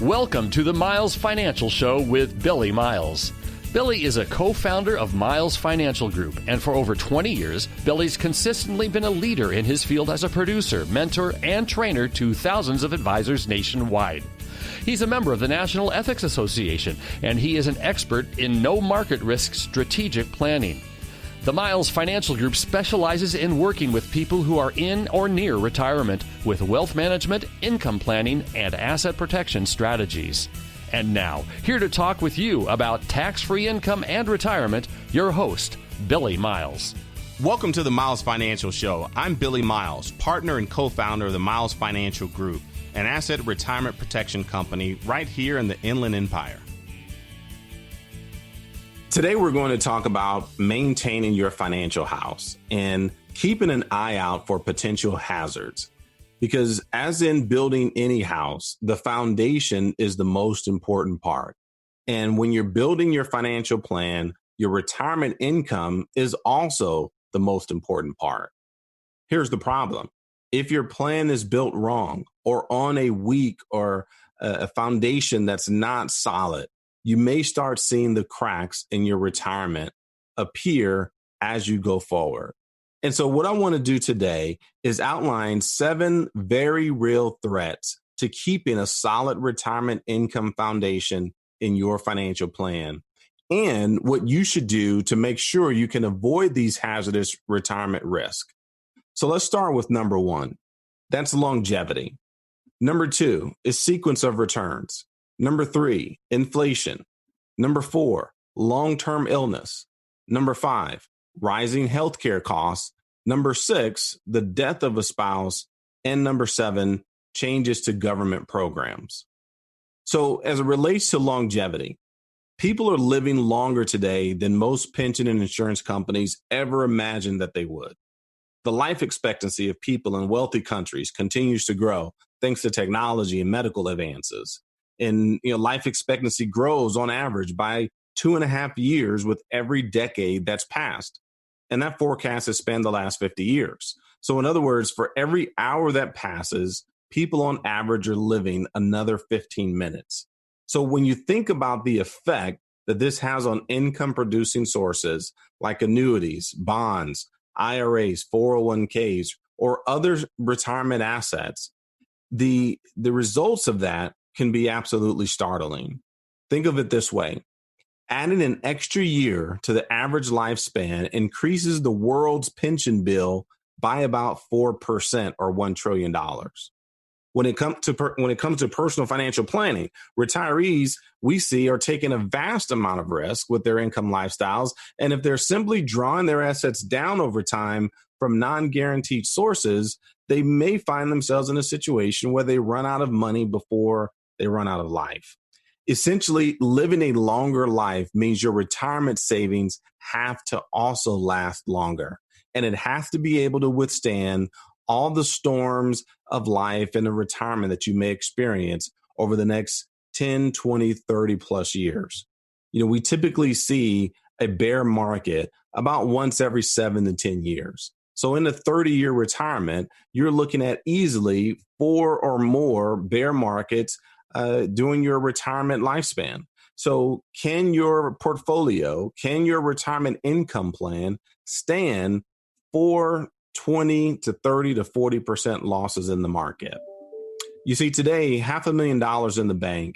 Welcome to the Miles Financial Show with Billy Miles. Billy is a co-founder of Miles Financial Group, and for over 20 years, Billy's consistently been a leader in his field as a producer, mentor, and trainer to thousands of advisors nationwide. He's a member of the National Ethics Association, and he is an expert in no market risk strategic planning. The Miles Financial Group specializes in working with people who are in or near retirement with wealth management, income planning, and asset protection strategies. And now, here to talk with you about tax-free income and retirement, your host, Billy Miles. Welcome to the Miles Financial Show. I'm Billy Miles, partner and co-founder of the Miles Financial Group, an asset retirement protection company right here in the Inland Empire. Today, we're going to talk about maintaining your financial house and keeping an eye out for potential hazards. Because as in building any house, the foundation is the most important part. And when you're building your financial plan, your retirement income is also the most important part. Here's the problem. If your plan is built wrong or on a weak or a foundation that's not solid, you may start seeing the cracks in your retirement appear as you go forward. And so what I want to do today is outline 7 very real threats to keeping a solid retirement income foundation in your financial plan and what you should do to make sure you can avoid these hazardous retirement risks. So let's start with number 1. That's longevity. Number 2 is sequence of returns. Number 3, inflation. Number 4, long-term illness. Number 5, rising healthcare costs. Number 6, the death of a spouse. And number 7, changes to government programs. So as it relates to longevity, people are living longer today than most pension and insurance companies ever imagined that they would. The life expectancy of people in wealthy countries continues to grow thanks to technology and medical advances. And life expectancy grows on average by 2.5 years with every decade that's passed. And that forecast has spanned the last 50 years. So in other words, for every hour that passes, people on average are living another 15 minutes. So when you think about the effect that this has on income producing sources like annuities, bonds, IRAs, 401ks, or other retirement assets, the results of that can be absolutely startling. Think of it this way. Adding an extra year to the average lifespan increases the world's pension bill by about 4% or $1 trillion. When it comes to personal financial planning, retirees we see are taking a vast amount of risk with their income lifestyles. And if they're simply drawing their assets down over time from non-guaranteed sources, they may find themselves in a situation where they run out of money before they run out of life. Essentially, living a longer life means your retirement savings have to also last longer. And it has to be able to withstand all the storms of life and the retirement that you may experience over the next 10, 20, 30 plus years. We typically see a bear market about once every 7 to 10 years. So in a 30-year retirement, you're looking at easily 4 or more bear markets during your retirement lifespan. So can your portfolio, can your retirement income plan stand for 20 to 30 to 40% losses in the market? You see, today, $500,000 in the bank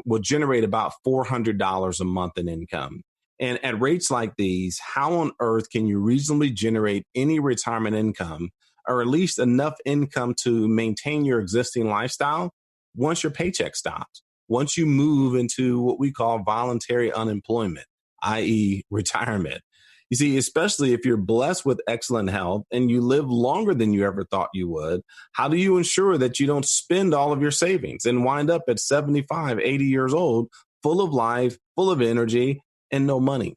will generate about $400 a month in income. And at rates like these, how on earth can you reasonably generate any retirement income or at least enough income to maintain your existing lifestyle once your paycheck stops, once you move into what we call voluntary unemployment, i.e. retirement? You see, especially if you're blessed with excellent health and you live longer than you ever thought you would, how do you ensure that you don't spend all of your savings and wind up at 75, 80 years old, full of life, full of energy, and no money?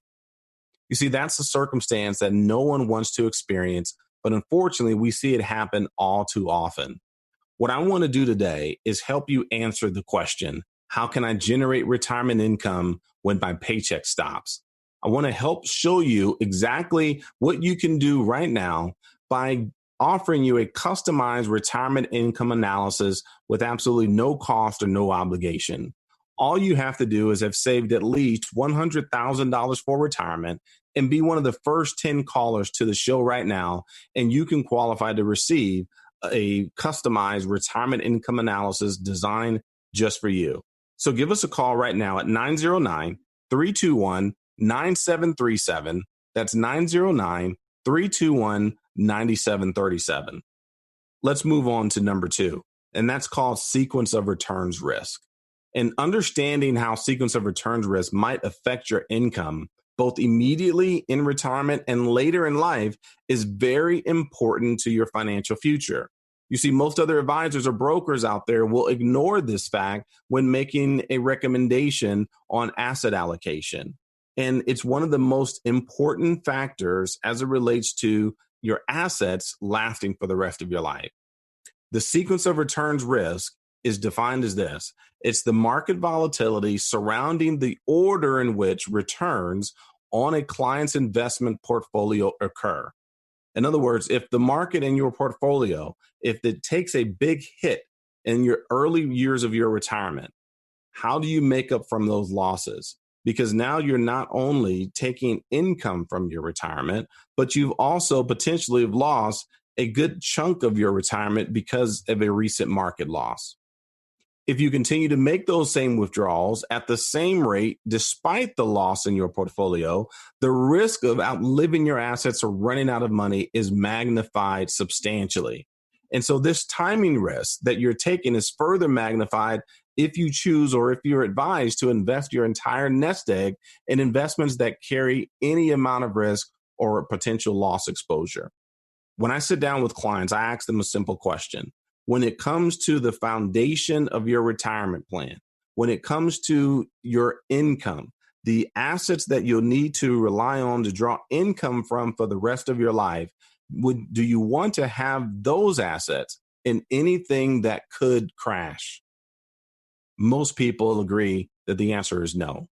You see, that's a circumstance that no one wants to experience, but unfortunately, we see it happen all too often. What I want to do today is help you answer the question, how can I generate retirement income when my paycheck stops? I want to help show you exactly what you can do right now by offering you a customized retirement income analysis with absolutely no cost or no obligation. All you have to do is have saved at least $100,000 for retirement and be one of the first 10 callers to the show right now, and you can qualify to receive a customized retirement income analysis designed just for you. So give us a call right now at 909-321-9737. That's 909-321-9737. Let's move on to number 2, and that's called sequence of returns risk. And understanding how sequence of returns risk might affect your income, both immediately in retirement and later in life, is very important to your financial future. You see, most other advisors or brokers out there will ignore this fact when making a recommendation on asset allocation. And it's one of the most important factors as it relates to your assets lasting for the rest of your life. The sequence of returns risk is defined as this. It's the market volatility surrounding the order in which returns on a client's investment portfolio occur. In other words, if the market in your portfolio, if it takes a big hit in your early years of your retirement, how do you make up from those losses? Because now you're not only taking income from your retirement, but you've also potentially lost a good chunk of your retirement because of a recent market loss. If you continue to make those same withdrawals at the same rate, despite the loss in your portfolio, the risk of outliving your assets or running out of money is magnified substantially. And so this timing risk that you're taking is further magnified if you choose or if you're advised to invest your entire nest egg in investments that carry any amount of risk or potential loss exposure. When I sit down with clients, I ask them a simple question. When it comes to the foundation of your retirement plan, when it comes to your income, the assets that you'll need to rely on to draw income from for the rest of your life, do you want to have those assets in anything that could crash? Most people agree that the answer is no.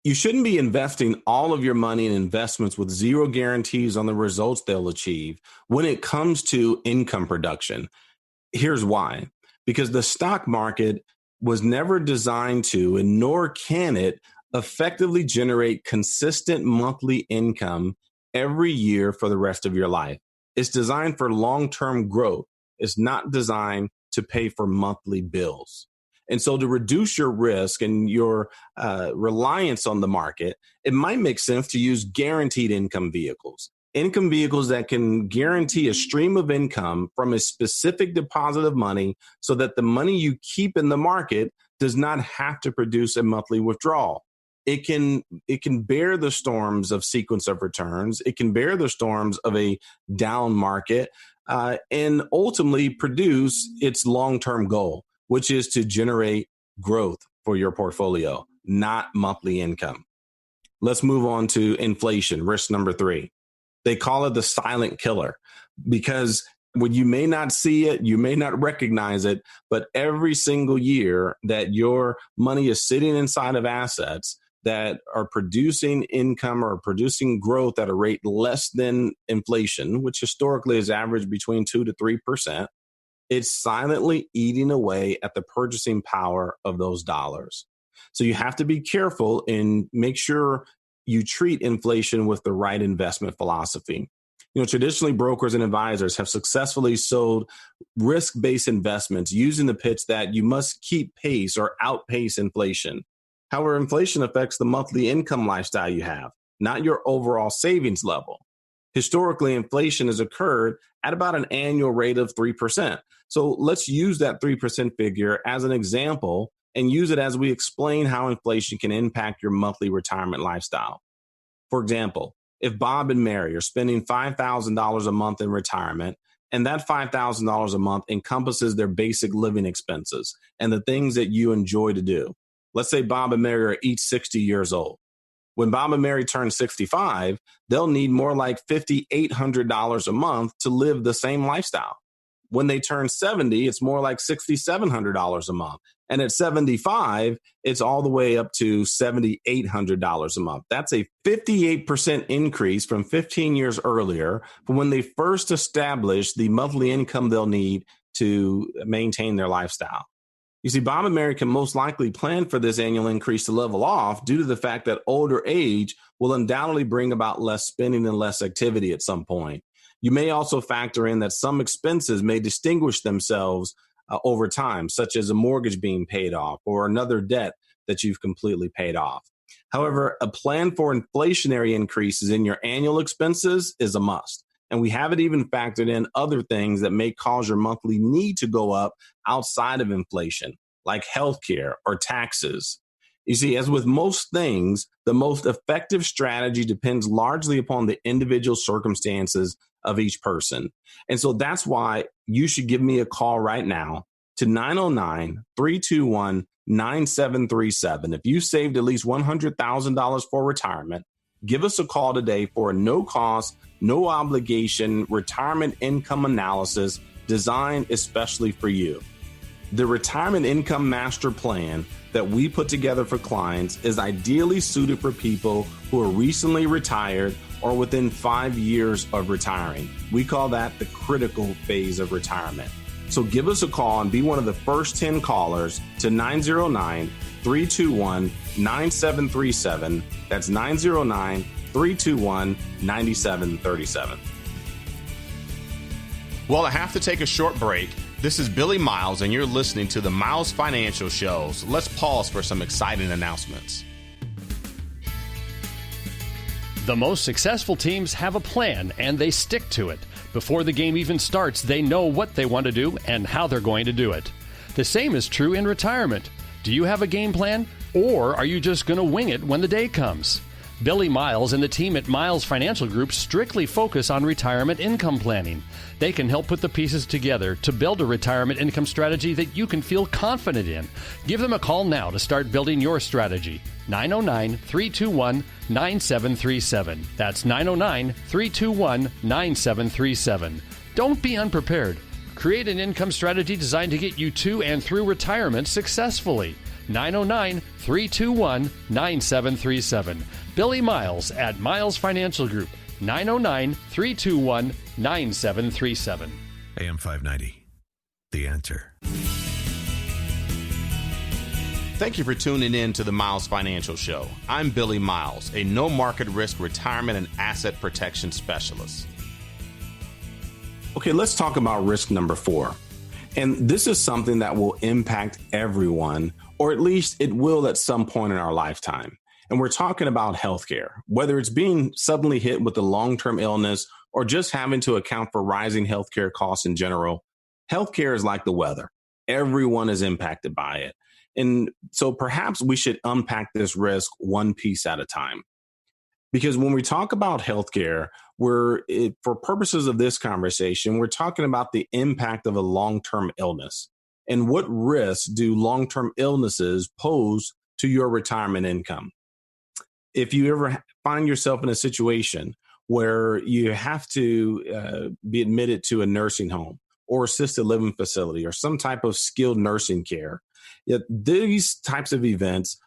You shouldn't be investing all of your money in investments with zero guarantees on the results they'll achieve when it comes to income production. Here's why. Because the stock market was never designed to, and nor can it, effectively generate consistent monthly income every year for the rest of your life. It's designed for long-term growth. It's not designed to pay for monthly bills. And so to reduce your risk and your reliance on the market, it might make sense to use guaranteed income vehicles. Income vehicles that can guarantee a stream of income from a specific deposit of money so that the money you keep in the market does not have to produce a monthly withdrawal. It can bear the storms of sequence of returns. It can bear the storms of a down market and ultimately produce its long-term goal, which is to generate growth for your portfolio, not monthly income. Let's move on to inflation, risk number 3. They call it the silent killer because when you may not see it, you may not recognize it, but every single year that your money is sitting inside of assets that are producing income or producing growth at a rate less than inflation, which historically is averaged between 2 to 3%, it's silently eating away at the purchasing power of those dollars. So you have to be careful and make sure you treat inflation with the right investment philosophy. Traditionally, brokers and advisors have successfully sold risk-based investments using the pitch that you must keep pace or outpace inflation. However, inflation affects the monthly income lifestyle you have, not your overall savings level. Historically, inflation has occurred at about an annual rate of 3%. So let's use that 3% figure as an example and use it as we explain how inflation can impact your monthly retirement lifestyle. For example, if Bob and Mary are spending $5,000 a month in retirement, and that $5,000 a month encompasses their basic living expenses and the things that you enjoy to do. Let's say Bob and Mary are each 60 years old. When Bob and Mary turn 65, they'll need more like $5,800 a month to live the same lifestyle. When they turn 70, it's more like $6,700 a month. And at 75, it's all the way up to $7,800 a month. That's a 58% increase from 15 years earlier from when they first established the monthly income they'll need to maintain their lifestyle. You see, Bob and Mary can most likely plan for this annual increase to level off due to the fact that older age will undoubtedly bring about less spending and less activity at some point. You may also factor in that some expenses may distinguish themselves over time, such as a mortgage being paid off or another debt that you've completely paid off. However, a plan for inflationary increases in your annual expenses is a must. And we haven't even factored in other things that may cause your monthly need to go up outside of inflation, like healthcare or taxes. You see, as with most things, the most effective strategy depends largely upon the individual circumstances of each person. And so that's why you should give me a call right now to 909-321-9737. If you saved at least $100,000 for retirement, give us a call today for a no-cost, no-obligation retirement income analysis designed especially for you. The Retirement Income Master Plan that we put together for clients is ideally suited for people who are recently retired or within 5 years of retiring. We call that the critical phase of retirement. So give us a call and be one of the first 10 callers to 909-321-9737. That's 909-321-9737. Well, I have to take a short break. This is Billy Miles, and you're listening to the Miles Financial Shows. Let's pause for some exciting announcements. The most successful teams have a plan, and they stick to it. Before the game even starts, they know what they want to do and how they're going to do it. The same is true in retirement. Do you have a game plan, or are you just going to wing it when the day comes? Billy Miles and the team at Miles Financial Group strictly focus on retirement income planning. They can help put the pieces together to build a retirement income strategy that you can feel confident in. Give them a call now to start building your strategy. 909-321-9737. That's 909-321-9737. Don't be unprepared. Create an income strategy designed to get you to and through retirement successfully. 909-321-9737. Billy Miles at Miles Financial Group. 909-321-9737. AM 590. The Answer. Thank you for tuning in to the Miles Financial Show. I'm Billy Miles, a no market risk retirement and asset protection specialist. Okay, let's talk about risk number 4. And this is something that will impact everyone, or at least it will at some point in our lifetime. And we're talking about healthcare, whether it's being suddenly hit with a long-term illness or just having to account for rising healthcare costs in general. Healthcare is like the weather. Everyone is impacted by it. And so perhaps we should unpack this risk one piece at a time. Because when we talk about healthcare, for purposes of this conversation, we're talking about the impact of a long-term illness. And what risks do long-term illnesses pose to your retirement income? If you ever find yourself in a situation where you have to be admitted to a nursing home or assisted living facility or some type of skilled nursing care, these types of events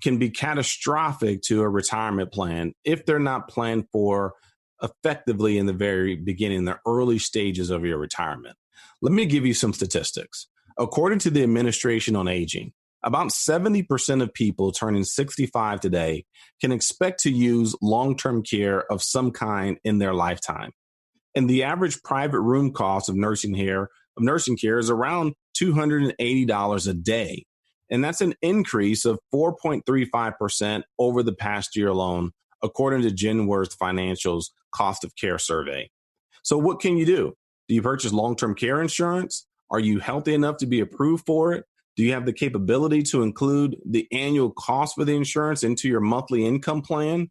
can be catastrophic to a retirement plan if they're not planned for effectively in the very beginning, the early stages of your retirement. Let me give you some statistics. According to the Administration on Aging, about 70% of people turning 65 today can expect to use long-term care of some kind in their lifetime. And the average private room cost of nursing care is around $280 a day. And that's an increase of 4.35% over the past year alone, according to Genworth Financial's Cost of Care Survey. So what can you do? Do you purchase long-term care insurance? Are you healthy enough to be approved for it? Do you have the capability to include the annual cost for the insurance into your monthly income plan?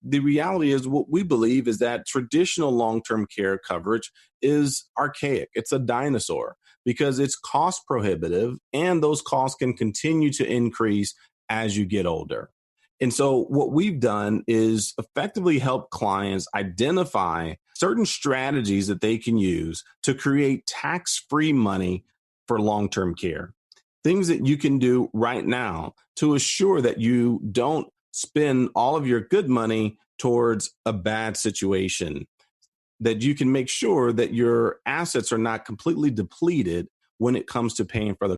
The reality is what we believe is that traditional long-term care coverage is archaic. It's a dinosaur because it's cost prohibitive and those costs can continue to increase as you get older. And so what we've done is effectively help clients identify certain strategies that they can use to create tax-free money for long-term care. Things that you can do right now to assure that you don't spend all of your good money towards a bad situation, that you can make sure that your assets are not completely depleted when it comes to paying for the